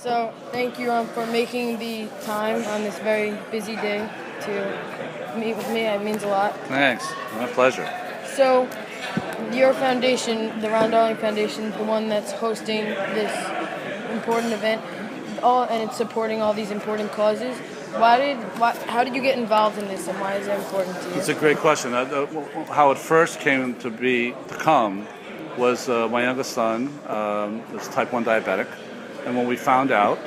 So thank you for making the time on this very busy day to meet with me. It means a lot. Thanks. My pleasure. So your foundation, the Ron Darling Foundation, the one that's hosting this important event, and it's supporting all these important causes. How did you get involved in this, and why is it important to you? It's a great question. How it first came to come was my youngest son was type 1 diabetic. And when we found out,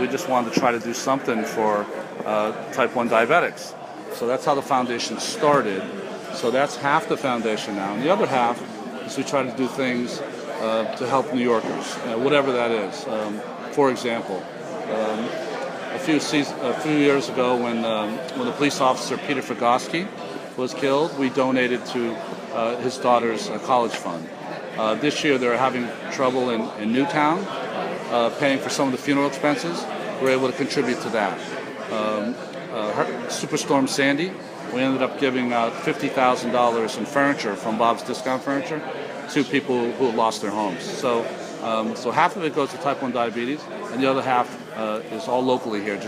we just wanted to try to do something for type 1 diabetics. So that's how the foundation started. So that's half the foundation now. And the other half is we try to do things to help New Yorkers, whatever that is. For example, a few years ago when the police officer Peter Fragosky was killed, we donated to his daughter's college fund. This year they're having trouble in Newtown, paying for some of the funeral expenses. We're able to contribute to that. Superstorm Sandy, we ended up giving out $50,000 in furniture from Bob's Discount Furniture to people who lost their homes. So half of it goes to type 1 diabetes, and the other half is all locally here.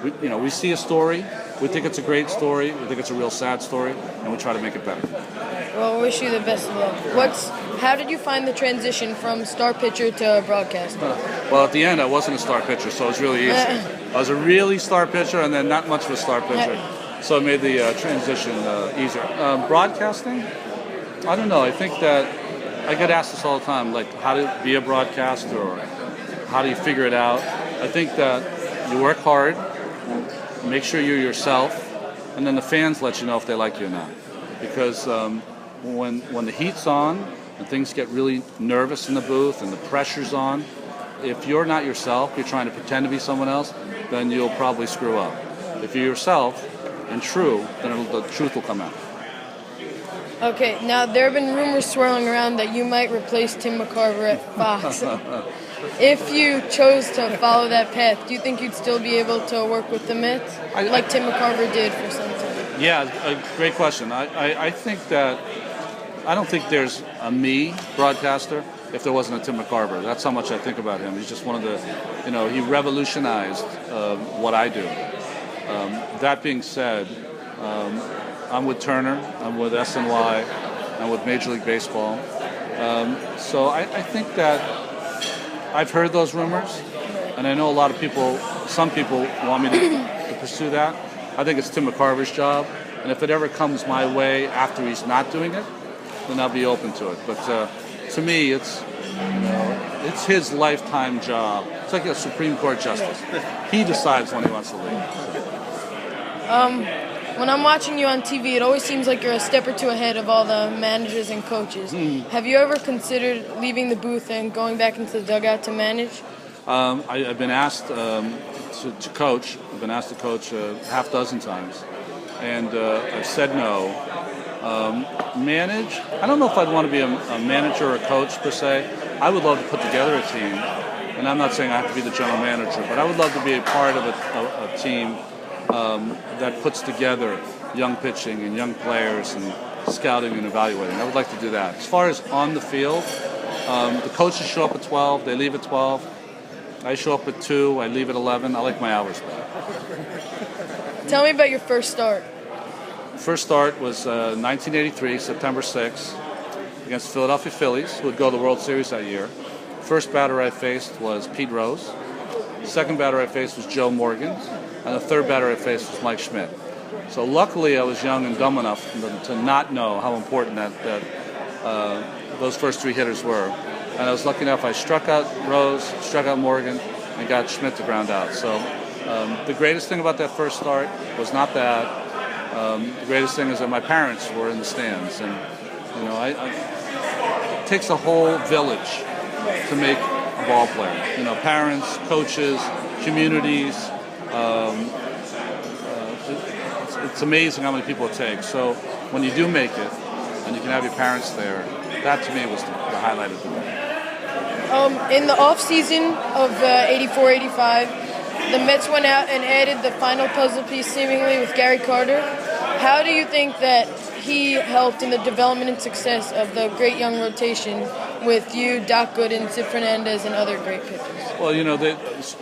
We see a story, we think it's a great story, we think it's a real sad story, and we try to make it better. Well, I wish you the best of luck. How did you find the transition from star pitcher to broadcaster? Well, at the end, I wasn't a star pitcher, so it was really easy. I was a really star pitcher and then not much of a star pitcher, so it made the transition easier. Broadcasting? I don't know. I think that I get asked this all the time, like how to be a broadcaster or how do you figure it out. I think that you work hard, make sure you're yourself, and then the fans let you know if they like you or not. Because when the heat's on and things get really nervous in the booth and the pressure's on, if you're not yourself, you're trying to pretend to be someone else, then you'll probably screw up. If you're yourself and true, then the truth will come out. Okay, now there have been rumors swirling around that you might replace Tim McCarver at Fox. If you chose to follow that path, do you think you'd still be able to work with the Mets like Tim McCarver did for some time? Yeah, a great question. I think that I don't think there's a me broadcaster if there wasn't a Tim McCarver. That's how much I think about him. He's just one of the, he revolutionized what I do. That being said, I'm with Turner, I'm with SNY, I'm with Major League Baseball. So I think that I've heard those rumors, and I know some people want me to pursue that. I think it's Tim McCarver's job, and if it ever comes my way after he's not doing it, then I'll be open to it. But to me, it's his lifetime job. It's like a Supreme Court justice. He decides when he wants to leave. When I'm watching you on TV, it always seems like you're a step or two ahead of all the managers and coaches. Have you ever considered leaving the booth and going back into the dugout to manage? I've been asked to coach. I've been asked to coach half dozen times, and I've said no. Manage? I don't know if I'd want to be a manager or a coach per se. I would love to put together a team, and I'm not saying I have to be the general manager, but I would love to be a part of a team that puts together young pitching and young players and scouting and evaluating. I would like to do that. As far as on the field, the coaches show up at 12, they leave at 12. I show up at 2, I leave at 11. I like my hours better. Tell me about your first start. First start was 1983, September 6th, against the Philadelphia Phillies, who would go to the World Series that year. First batter I faced was Pete Rose. Second batter I faced was Joe Morgan. And the third batter I faced was Mike Schmidt. So luckily I was young and dumb enough to not know how important that those first three hitters were. And I was lucky enough I struck out Rose, struck out Morgan, and got Schmidt to ground out. So the greatest thing about that first start was not that. The greatest thing is that my parents were in the stands. And, it takes a whole village to make a ball player. Parents, coaches, communities. It's amazing how many people it takes. So when you do make it, and you can have your parents there, that to me was the highlight of the day. In the off season of 84-85, the Mets went out and added the final puzzle piece seemingly with Gary Carter. How do you think that he helped in the development and success of the great young rotation with you, Doc Gooden, Sid Fernandez, and other great pitchers? Well,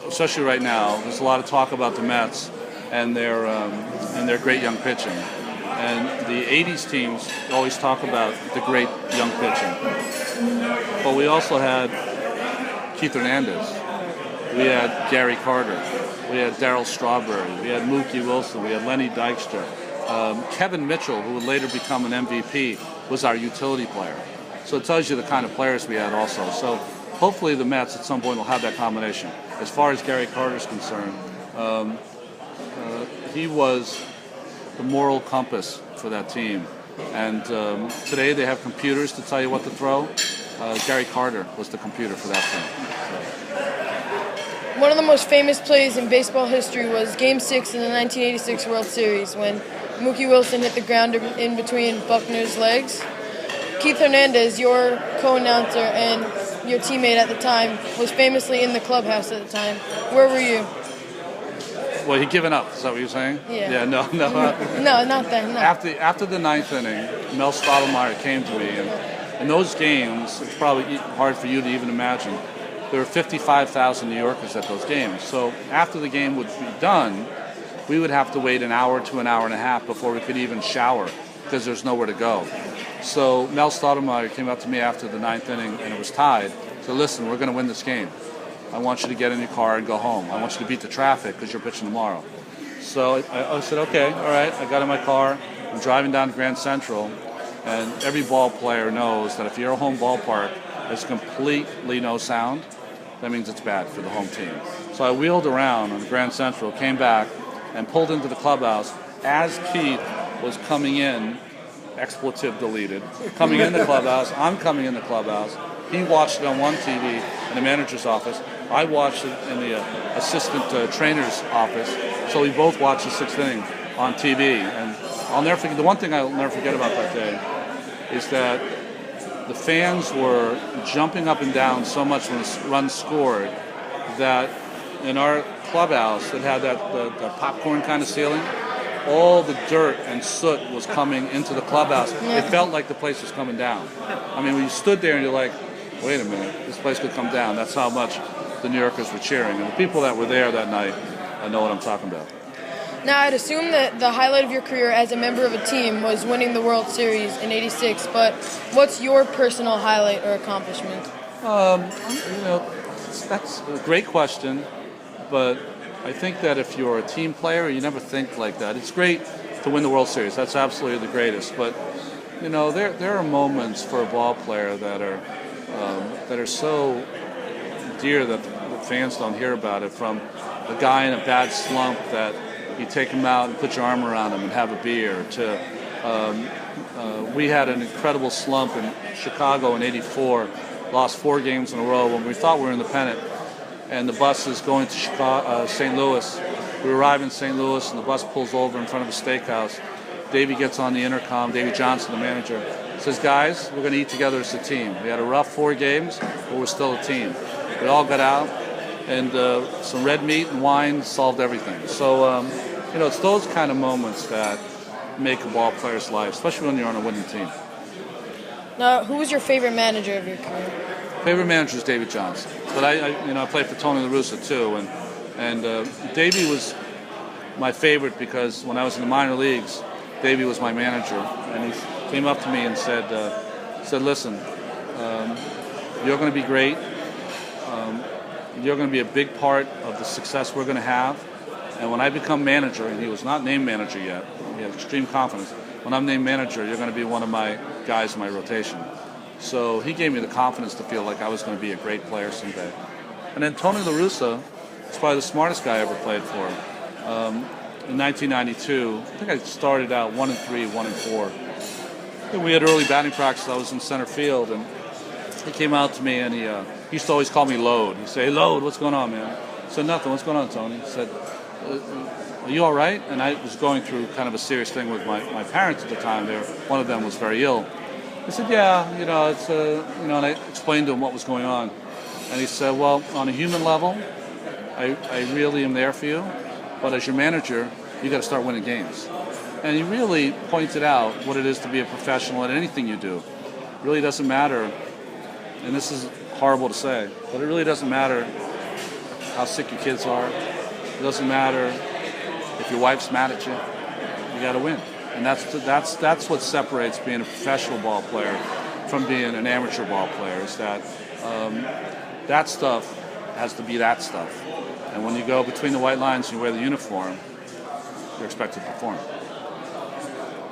especially right now, there's a lot of talk about the Mets and their great young pitching. And the 80s teams always talk about the great young pitching. But we also had Keith Hernandez. We had Gary Carter. We had Darryl Strawberry. We had Mookie Wilson. We had Lenny Dykstra. Kevin Mitchell, who would later become an MVP, was our utility player. So it tells you the kind of players we had also. So hopefully the Mets at some point will have that combination. As far as Gary Carter is concerned, he was the moral compass for that team. And today they have computers to tell you what to throw. Gary Carter was the computer for that team. One of the most famous plays in baseball history was Game 6 in the 1986 World Series when Mookie Wilson hit the ground in between Buckner's legs. Keith Hernandez, your co-announcer and your teammate at the time, was famously in the clubhouse at the time. Where were you? Well, he'd given up. Is that what you're saying? Yeah. Yeah, no. No, not then. No. After the ninth inning, Mel Stottlemyre came to me, and in those games, it's probably hard for you to even imagine, there were 55,000 New Yorkers at those games. So after the game would be done, we would have to wait an hour to an hour and a half before we could even shower because there's nowhere to go. So Mel Stottlemyre came up to me after the ninth inning, and it was tied. So listen, we're going to win this game. I want you to get in your car and go home. I want you to beat the traffic because you're pitching tomorrow. So I said, okay, all right. I got in my car. I'm driving down to Grand Central, and every ball player knows that if you're a home ballpark, there's completely no sound. That means it's bad for the home team. So I wheeled around on Grand Central, came back, and pulled into the clubhouse as Keith was coming in, expletive deleted, coming in the clubhouse. I'm coming in the clubhouse. He watched it on one TV in the manager's office. I watched it in the assistant trainer's office. So we both watched the sixth inning on TV. And I'll never forget, the one thing I'll never forget about that day is that the fans were jumping up and down so much when the run scored that in our clubhouse that had the popcorn kind of ceiling, all the dirt and soot was coming into the clubhouse. Yeah. It felt like the place was coming down. I mean, when you stood there and you're like, wait a minute, this place could come down. That's how much the New Yorkers were cheering. And the people that were there that night know what I'm talking about. Now, I'd assume that the highlight of your career as a member of a team was winning the World Series in '86, but what's your personal highlight or accomplishment? That's a great question, but I think that if you're a team player, you never think like that. It's great to win the World Series. That's absolutely the greatest. But, there are moments for a ball player that are so dear that the fans don't hear about it, from a guy in a bad slump that you take him out and put your arm around him and have a beer, to we had an incredible slump in Chicago in '84, lost 4 games in a row when we thought we were in the pennant, and the bus is going to St. Louis. We arrive in St. Louis and the bus pulls over in front of a steakhouse. Davey gets on the intercom, Davey Johnson, the manager, says, guys, we're going to eat together as a team. We had a rough 4 games, but we're still a team. We all got out, and some red meat and wine solved everything. So, it's those kind of moments that make a ball player's life, especially when you're on a winning team. Now, who was your favorite manager of your career? Favorite manager is Davey Johnson, but I played for Tony La Russa too, and Davey was my favorite because when I was in the minor leagues, Davey was my manager, and he came up to me and said, listen, you're going to be great. You're going to be a big part of the success we're going to have. And when I become manager, and he was not named manager yet, he had extreme confidence. When I'm named manager, you're going to be one of my guys in my rotation. So he gave me the confidence to feel like I was going to be a great player someday. And then Tony La Russa is probably the smartest guy I ever played for. In 1992, I think I started out 1-3, 1-4. And we had early batting practice. I was in center field, and he came out to me, and he used to always call me Lode. He'd say, hey, Lode, what's going on, man? I said, nothing. What's going on, Tony? He said, are you all right? And I was going through kind of a serious thing with my parents at the time. One of them was very ill. I said, yeah, it's and I explained to him what was going on. And he said, well, on a human level, I really am there for you, but as your manager, you got to start winning games. And he really pointed out what it is to be a professional in anything you do. It really doesn't matter, and this is horrible to say, but it really doesn't matter how sick your kids are. It doesn't matter if your wife's mad at you. You got to win, and that's what separates being a professional ball player from being an amateur ball player. Is that that stuff has to be that stuff, and when you go between the white lines and you wear the uniform, you're expected to perform.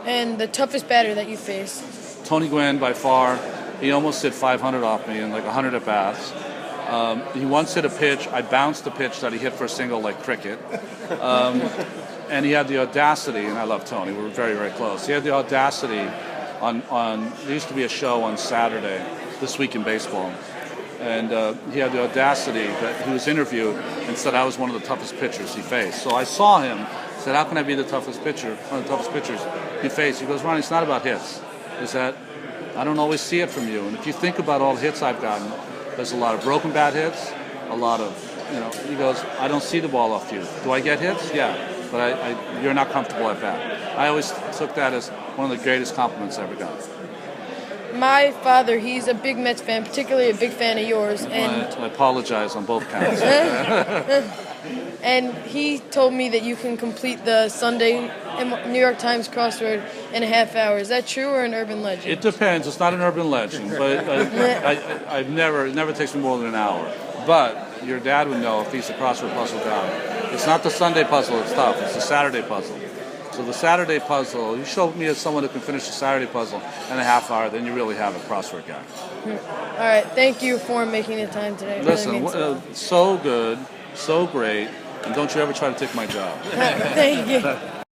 And the toughest batter that you face? Tony Gwynn, by far. He almost hit 500 off me in like 100 at bats. He once hit a pitch. I bounced the pitch that he hit for a single like cricket. And he had the audacity, and I love Tony. We were very, very close. He had the audacity on there used to be a show on Saturday, This Week in Baseball. And he had the audacity that he was interviewed and said I was one of the toughest pitchers he faced. So I saw him, said, how can I be the toughest pitcher, one of the toughest pitchers he faced? He goes, Ronnie, it's not about hits. It's that I don't always see it from you. And if you think about all the hits I've gotten, there's a lot of broken bat hits, a lot of, he goes, I don't see the ball off you. Do I get hits? Yeah, but you're not comfortable at bat. I always took that as one of the greatest compliments I ever got. My father, he's a big Mets fan, particularly a big fan of yours. And I apologize on both counts. And he told me that you can complete the Sunday New York Times crossword in a half hour. Is that true or an urban legend? It depends. It's not an urban legend, but it never takes me more than an hour. But your dad would know if he's a crossword puzzle guy. It's not the Sunday puzzle that's tough. It's the Saturday puzzle. So the Saturday puzzle, you show me as someone who can finish the Saturday puzzle in a half hour, then you really have a crossword guy. All right. Thank you for making the time today. Listen, so good, so great, and don't you ever try to take my job. Thank you.